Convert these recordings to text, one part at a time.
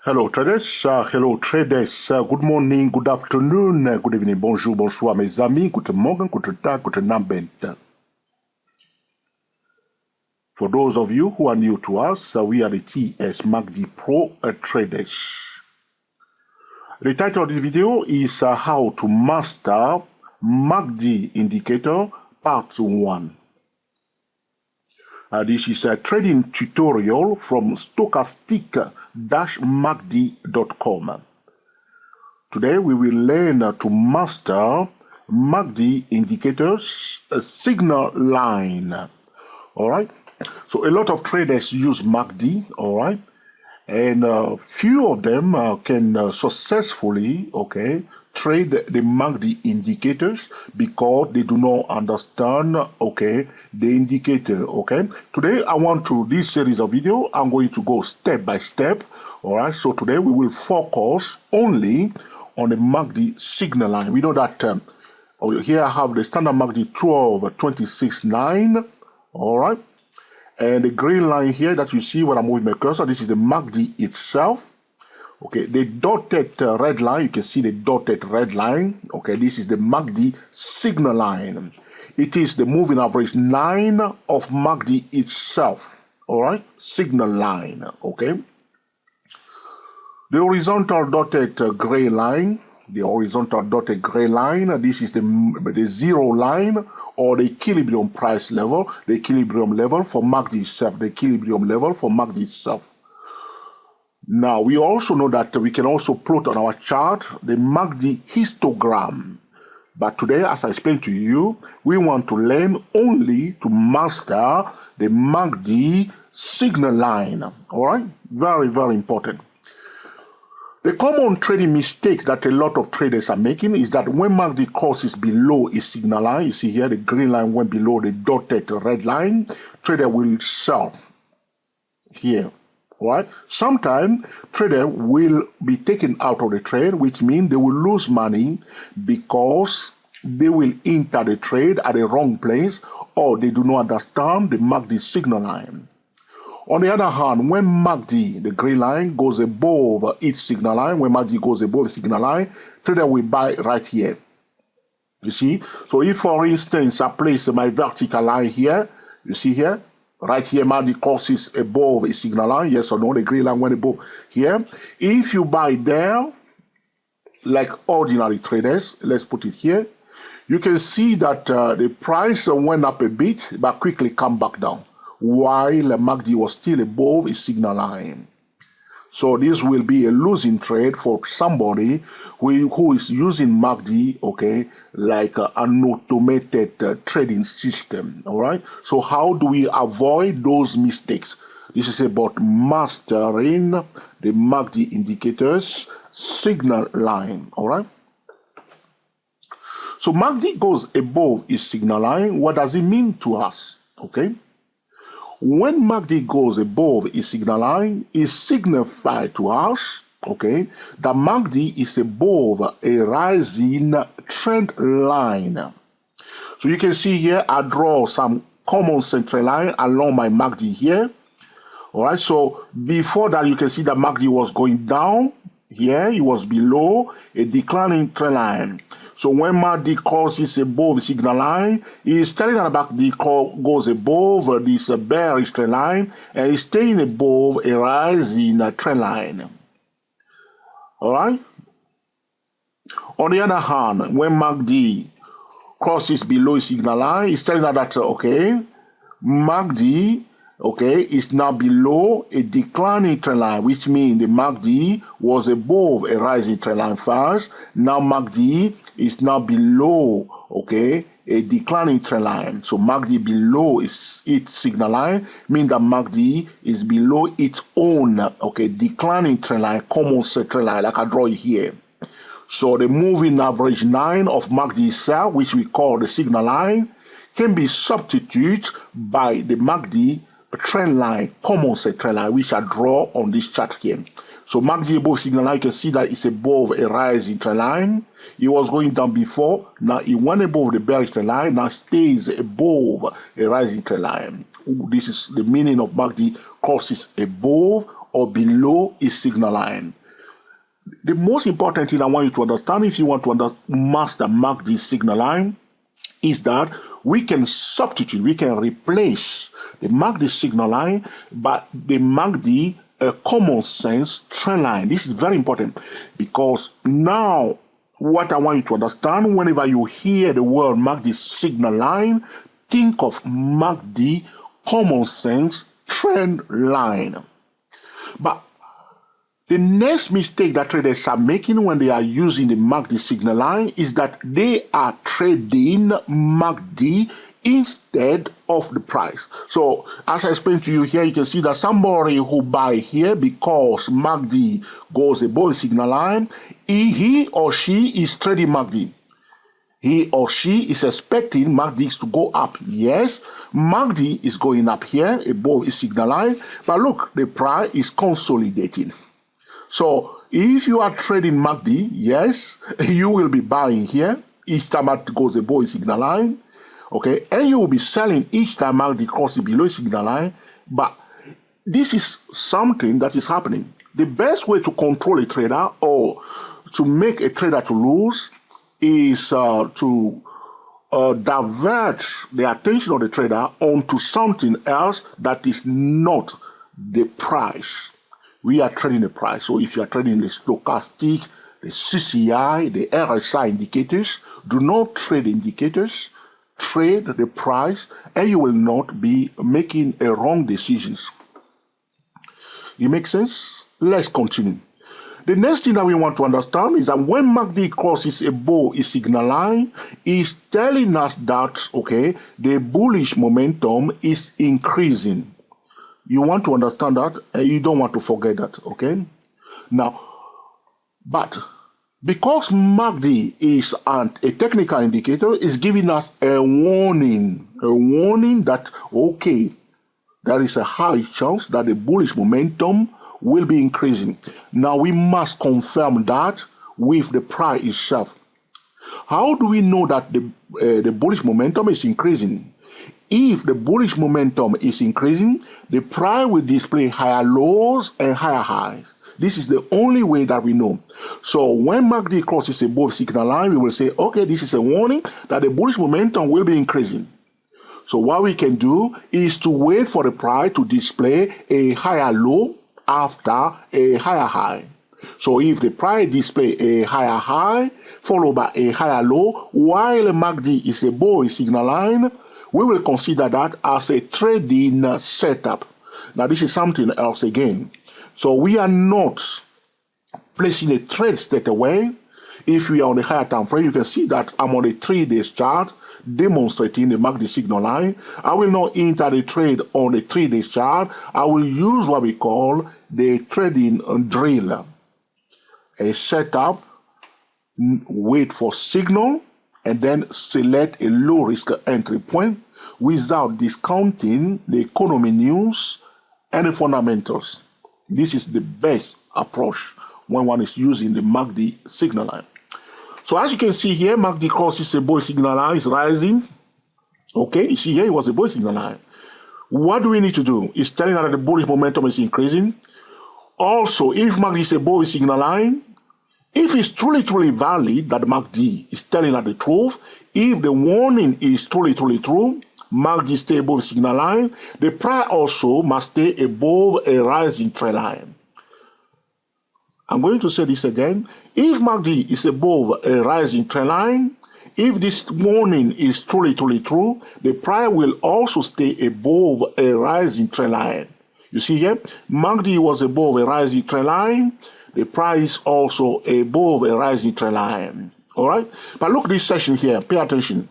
Hello traders, good morning, good afternoon, good evening, bonjour, bonsoir mes amis, guten Morgen, guten Tag, guten Abend. For those of you who are new to us, we are the TS MACD Pro traders. The title of this video is How to Master MACD Indicator Part 1. This is a trading tutorial from stochastic-macd.com. Today we will learn to master MACD indicators, a signal line. Alright, so a lot of traders use MACD, alright, and few of them can successfully, trade the MACD indicators because they do not understand, the indicator, Today, I want to, this series of video, I'm going to go step by step, alright? So today we will focus only on the MACD signal line. We know that here I have the standard MACD 12.26.9, alright? And the green line here that you see when I'm moving my cursor, this is the MACD itself. Okay, the dotted red line, you can see the dotted red line. Okay, this is the MACD signal line. It is the moving average 9 of MACD itself. All right, signal line. Okay. The horizontal dotted gray line, this is the zero line or the equilibrium price level, the equilibrium level for MACD itself, Now, we also know that we can also plot on our chart the MACD histogram. But today, as I explained to you, we want to learn only to master the MACD signal line. All right? Very, very important. The common trading mistake that a lot of traders are making is that when MACD crosses below a signal line, you see here the green line went below the dotted red line, trader will sell here. Right? Sometimes trader will be taken out of the trade, which means they will lose money because they will enter the trade at the wrong place or they do not understand the MACD signal line. On the other hand, when MACD, the green line, goes above its signal line, when MACD goes above the signal line, trader will buy right here. You see? So if, for instance, I place my vertical line here, you see here, right here, MACD crosses above a signal line, yes or no, the green line went above here. If you buy there, like ordinary traders, let's put it here, you can see that the price went up a bit, but quickly come back down, while MACD was still above a signal line. So this will be a losing trade for somebody who is using MACD, like an automated trading system, all right? So how do we avoid those mistakes? This is about mastering the MACD indicators signal line, all right? So MACD goes above its signal line. What does it mean to us, When MACD goes above its signal line, it signifies to us, that MACD is above a rising trend line. So you can see here, I draw some common central line along my MACD here. All right, so before that, you can see that MACD was going down. Here, it was below a declining trend line. So when MACD crosses above the signal line, it is telling that MACD goes above this bearish trend line and is staying above a rising trend line. All right? On the other hand, when MACD crosses below a signal line, it's telling that, MACD, is now below a declining trend line, which means the MACD was above a rising trend line first. Now MACD is now below, a declining trend line. So MACD below its signal line means that MACD is below its own, declining trend line, common set trend line, like I draw it here. So the moving average 9 of MACD itself, which we call the signal line, can be substituted by the MACD trend line, common set trend line, which I draw on this chart here. So MACD above signal line, you can see that it's above a rising trend line. It was going down before, now it went above the bearish trend line, now stays above a rising trend line. This is the meaning of MACD crosses above or below its signal line. The most important thing I want you to understand, if you want to master MACD signal line, is that we can substitute, we can replace the MACD signal line by the MACD common sense trend line. This is very important, because now what I want you to understand, whenever you hear the word MACD signal line, think of MACD common sense trend line. But the next mistake that traders are making when they are using the MACD signal line is that they are trading MACD instead of the price. So as I explained to you here, you can see that somebody who buy here because MACD goes above the signal line, he or she is trading MACD. He or she is expecting MACD to go up. Yes, MACD is going up here above the signal line, but look, the price is consolidating. So if you are trading MACD, yes, you will be buying here each time it goes above the signal line, okay, and you will be selling each time MACD crosses below the signal line. But this is something that is happening. The best way to control a trader or to make a trader to lose is to divert the attention of the trader onto something else that is not the price. We are trading the price. So if you are trading the stochastic, the CCI, the RSI indicators, do not trade indicators, trade the price, and you will not be making a wrong decisions. It makes sense? Let's continue. The next thing that we want to understand is that when MACD crosses above its signal line, is telling us that, okay, the bullish momentum is increasing. You want to understand that, and you don't want to forget that, okay? Now, but because MACD is a technical indicator, is giving us a warning that, okay, there is a high chance that the bullish momentum will be increasing. Now, we must confirm that with the price itself. How do we know that the bullish momentum is increasing? If the bullish momentum is increasing, the price will display higher lows and higher highs. This is the only way that we know. So when MACD crosses above signal line, we will say, okay, this is a warning that the bullish momentum will be increasing. So what we can do is to wait for the price to display a higher low after a higher high. So if the price display a higher high followed by a higher low, while MACD is above a signal line, we will consider that as a trading setup. Now this is something else again. So we are not placing a trade straight away. If we are on the higher time frame, you can see that I'm on a 3-day chart demonstrating the MACD signal line. I will not enter the trade on the 3-day chart. I will use what we call the trading drill. A setup, wait for signal, and then select a low risk entry point without discounting the economy news and the fundamentals. This is the best approach when one is using the MACD signal line. So as you can see here, MACD crosses above signal line, is rising. Okay, you see here it was above signal line. What do we need to do? It's telling us that the bullish momentum is increasing. Also, if MACD is above the signal line, if it's truly valid that MACD is telling us the truth, if the warning is truly true, MACD stay above the signal line, the price also must stay above a rising trend line. I'm going to say this again. If MACD is above a rising trend line, if this warning is truly true, the price will also stay above a rising trend line. You see here, MACD was above a rising trend line. The price is also above a rising trend line. All right, but look at this section here. Pay attention.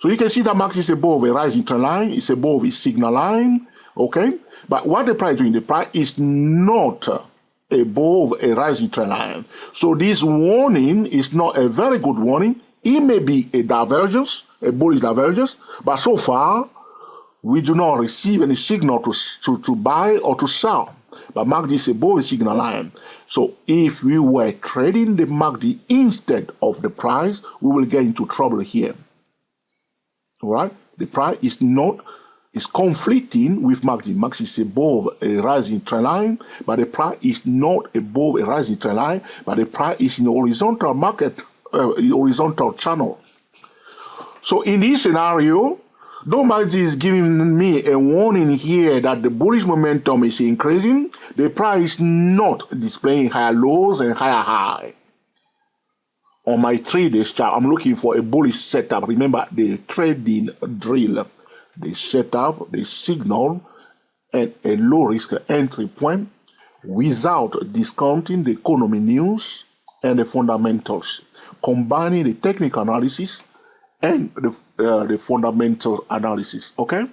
So you can see that MACD is above a rising trend line. It's above its signal line. Okay, but what the price is doing? The price is not above a rising trend line. So this warning is not a very good warning. It may be a divergence, a bullish divergence, but so far we do not receive any signal to buy or to sell. But MACD is above the signal line. So if we were trading the MACD instead of the price, we will get into trouble here. All right? The price is not is conflicting with MACD. MACD is above a rising trend line, but the price is not above a rising trend line, but the price is in a horizontal market, horizontal channel. So in this scenario, though MACD is giving me a warning here that the bullish momentum is increasing, the price is not displaying higher lows and higher high. On my 3-day chart, I'm looking for a bullish setup. Remember the trading drill. They set up, they signal at a low risk entry point without discounting the economy news and the fundamentals, combining the technical analysis and the fundamental analysis. Okay,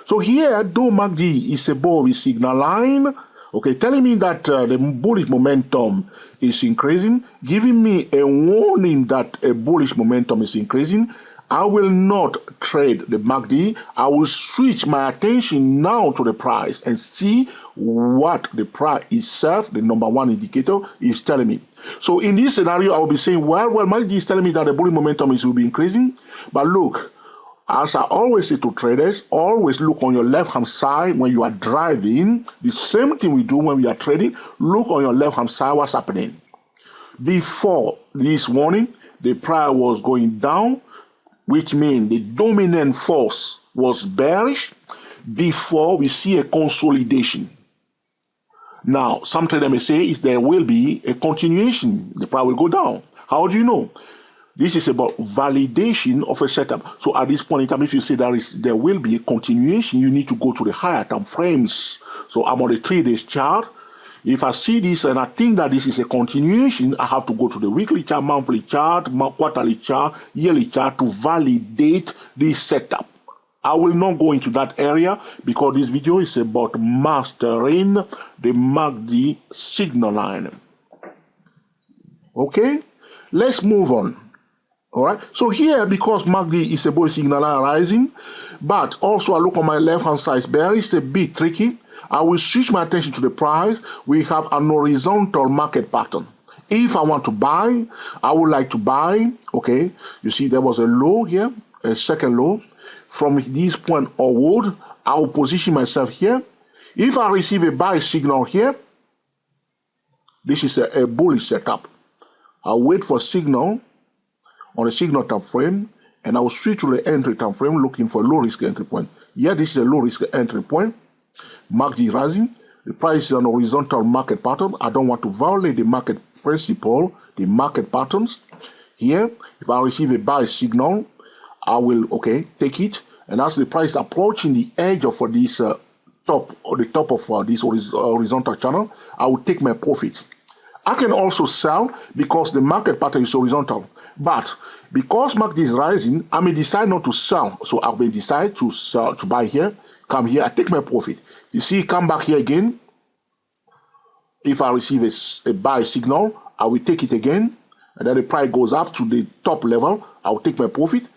so here though MACD is above the signal line, okay, telling me that the bullish momentum is increasing, giving me a warning that a bullish momentum is increasing, I will not trade the MACD. I will switch my attention now to the price and see what the price itself, the number one indicator, is telling me. So in this scenario, I will be saying, well, MACD is telling me that the bullish momentum will be increasing. But look, as I always say to traders, always look on your left-hand side when you are driving. The same thing we do when we are trading. Look on your left-hand side what's happening. Before this warning, the price was going down, which means the dominant force was bearish before we see a consolidation. Now, some traders may say there will be a continuation, the price will go down. How do you know? This is about validation of a setup. So at this point in time, if you say there will be a continuation, you need to go to the higher time frames. So I'm on the 3-day chart. If I see this and I think that this is a continuation, I have to go to the weekly chart, monthly chart, quarterly chart, yearly chart to validate this setup. I will not go into that area because this video is about mastering the MACD signal line. Okay, let's move on. All right, so here, because MACD is above signal line rising, but also I look on my left-hand side, it's bearish, it's a bit tricky. I will switch my attention to the price. We have an horizontal market pattern. If I want to buy, I would like to buy, okay, you see there was a low here, a second low. From this point onward, I will position myself here. If I receive a buy signal here, this is a bullish setup. I'll wait for signal on the signal time frame, and I will switch to the entry time frame looking for a low risk entry point. Here, this is a low risk entry point. MACD rising, the price is an horizontal market pattern. I don't want to violate the market principle, the market patterns. Here, if I receive a buy signal, I will, okay, take it. And as the price approaching the edge of this top of this horizontal channel, I will take my profit. I can also sell because the market pattern is horizontal. But because MACD is rising, I may decide not to sell. So I may decide to sell, to buy here, come here, I take my profit. You see, come back here again. If I receive a buy signal, I will take it again. And then the price goes up to the top level, I will take my profit.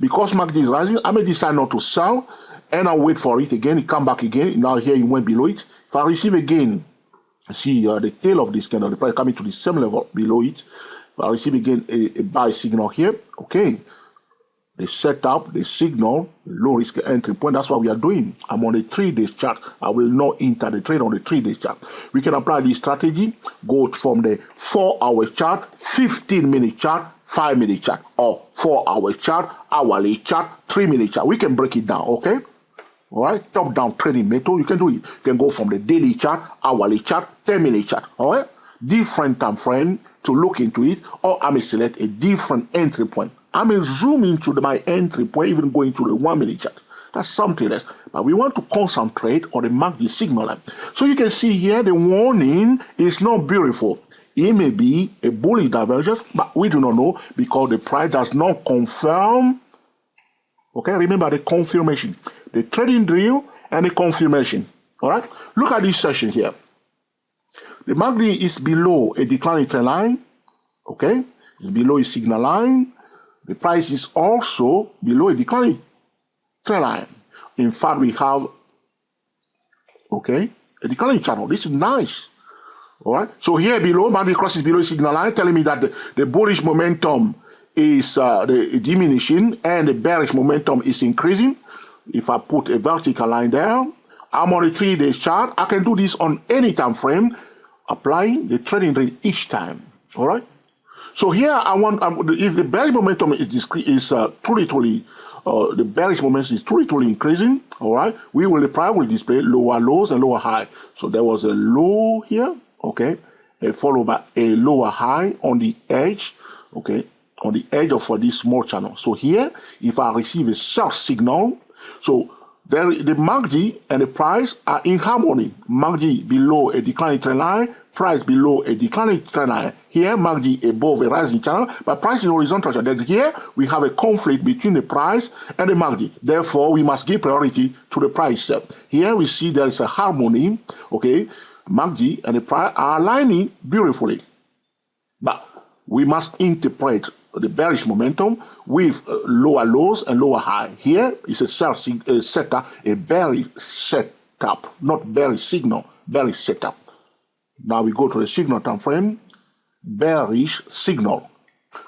Because MACD is rising, I may decide not to sell, and I'll wait for it again. It come back again. Now here it went below it. If I receive again, see the tail of this candle, the price coming to the same level below it. If I receive again a buy signal here, okay. They set up the signal, low risk entry point. That's what we are doing. I'm on the 3-day chart. I will not enter the trade on the 3-day chart. We can apply this strategy, go from the 4-hour chart, 15-minute chart, 5-minute chart, or 4-hour chart, hourly chart, 3-minute chart. We can break it down, okay? All right, top-down trading method, you can do it. You can go from the daily chart, hourly chart, 10-minute chart, all right? Different time frame to look into it, or I may select a different entry point. I may zoom into my entry point, even going to the 1-minute chart. That's something else. But we want to concentrate on the MACD signal line. So you can see here the warning is not beautiful. It may be a bullish divergence, but we do not know because the price does not confirm. Okay, remember the confirmation, the trading drill and the confirmation. All right, look at this session here. The MACD is below a declining trend line. Okay, it's below a signal line. The price is also below a declining trend line. In fact, we have, okay, a declining channel. This is nice. All right. So here below, MACD crosses below a signal line, telling me that the bullish momentum is diminishing and the bearish momentum is increasing. if I put a vertical line there, I'm on a 3-day chart. I can do this on any time frame, applying the trading rate each time. All right. So here I want, if the bearish momentum is the bearish momentum is truly increasing. All right, the price will display lower lows and lower high. So there was a low here, okay, followed by a lower high on the edge, okay, on the edge of this small channel. So here, if I receive a sell signal, so there, the MACD and the price are in harmony. MACD below a declining trend line, price below a declining trend line. Here, MACD above a rising channel, but price in horizontal channel. Here, we have a conflict between the price and the MACD. Therefore, we must give priority to the price. Here, we see there is a harmony, okay? MACD and the price are aligning beautifully. But we must interpret the bearish momentum with lower lows and lower high. Here is a setup, a bearish setup, not bearish signal, bearish setup. Now we go to the signal time frame, bearish signal.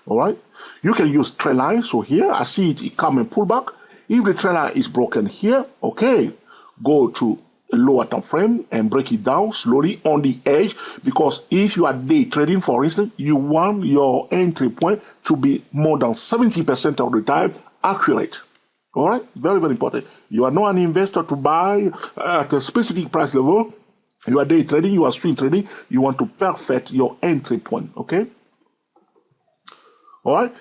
All right, you can use trend line. So here I see it come and pull back. If the trend line is broken here, okay, go to a lower time frame and break it down slowly on the edge, because if you are day trading, for instance, you want your entry point to be more than 70% of the time accurate. All right, very important. You are not an investor to buy at a specific price level. You are day trading, you are swing trading, you want to perfect your entry point. Okay, all right.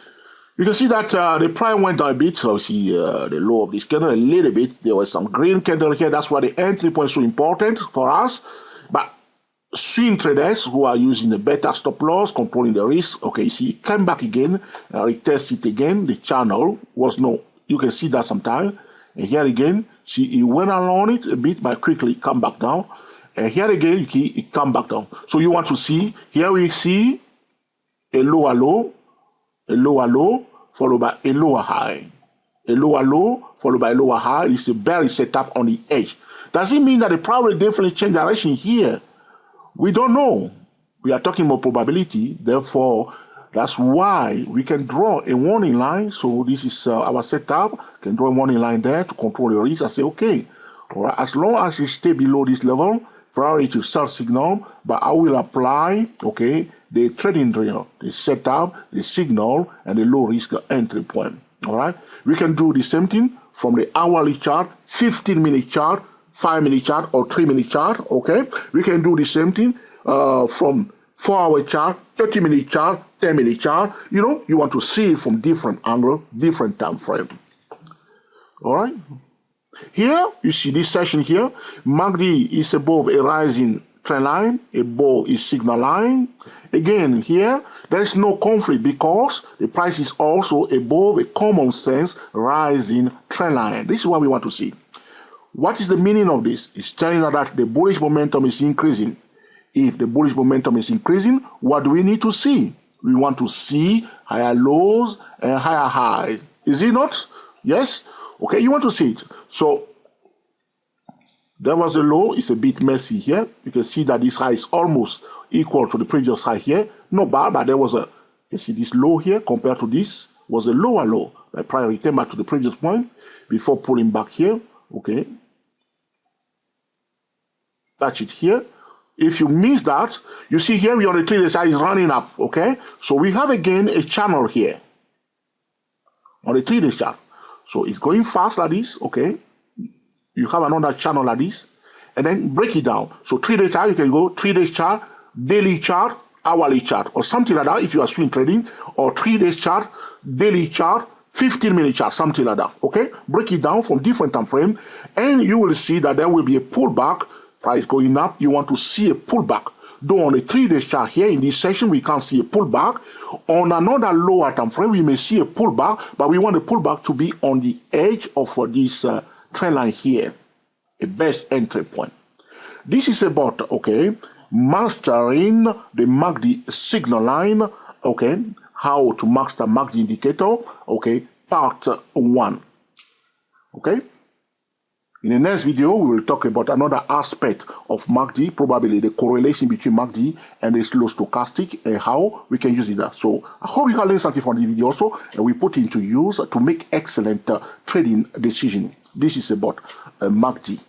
You can see that the price went down a bit. So you see the low of this candle a little bit. There was some green candle here. That's why the entry point is so important for us. But swing traders who are using the better stop loss, controlling the risk, okay, you see, it came back again, retest it again. The channel was no, you can see that sometime. And here again, see, it went along it a bit, but quickly come back down. And here again, you see, it come back down. So you want to see, here we see a lower low, followed by a lower high. A lower low, followed by a lower high. It's a bearish setup on the edge. Does it mean that the price will definitely change direction here? We don't know. We are talking about probability. Therefore, that's why we can draw a warning line. So this is our setup. Can draw a warning line there to control the risk. I say, okay, all right, as long as it stay below this level, priority to sell signal, but I will apply, okay, the trading drill, the setup, the signal, and the low risk entry point. All right, we can do the same thing from the hourly chart, 15-minute chart, 5-minute chart, or 3-minute chart. Okay, we can do the same thing from 4-hour chart, 30-minute chart, 10-minute chart. You know, you want to see it from different angle, different time frame. All right. Here, you see this session here, MACD is above a rising trend line, above is signal line. Again, here, there is no conflict because the price is also above a common sense rising trend line. This is what we want to see. What is the meaning of this? It's telling us that the bullish momentum is increasing. If the bullish momentum is increasing, what do we need to see? We want to see higher lows and higher highs. Is it not? Yes? Okay, you want to see it. So there was a low. It's a bit messy here. You can see that this high is almost equal to the previous high here. Not bad, but there was a, you see this low here compared to this was a lower low. The price returned back to the previous point before pulling back here. Okay, touch it here. If you miss that, you see here we on the 3-day side is running up. Okay, so we have again a channel here on the 3-day chart. So it's going fast like this, okay? You have another channel like this, and then break it down. So 3-day chart, you can go 3-day chart, daily chart, hourly chart, or something like that if you are swing trading, or 3-day chart, daily chart, 15-minute chart, something like that, okay? Break it down from different time frame, and you will see that there will be a pullback, price going up. You want to see a pullback. Though on the 3-day chart here in this session, we can't see a pullback. On another lower time frame, we may see a pullback, but we want the pullback to be on the edge of this trend line here, a best entry point. This is about, okay, mastering the MACD signal line, okay, how to master MACD indicator, okay, part 1, okay. In the next video, we will talk about another aspect of MACD, probably the correlation between MACD and the slow stochastic and how we can use it. So I hope you can learn something from the video also, and we put it into use to make excellent trading decision. This is about MACD.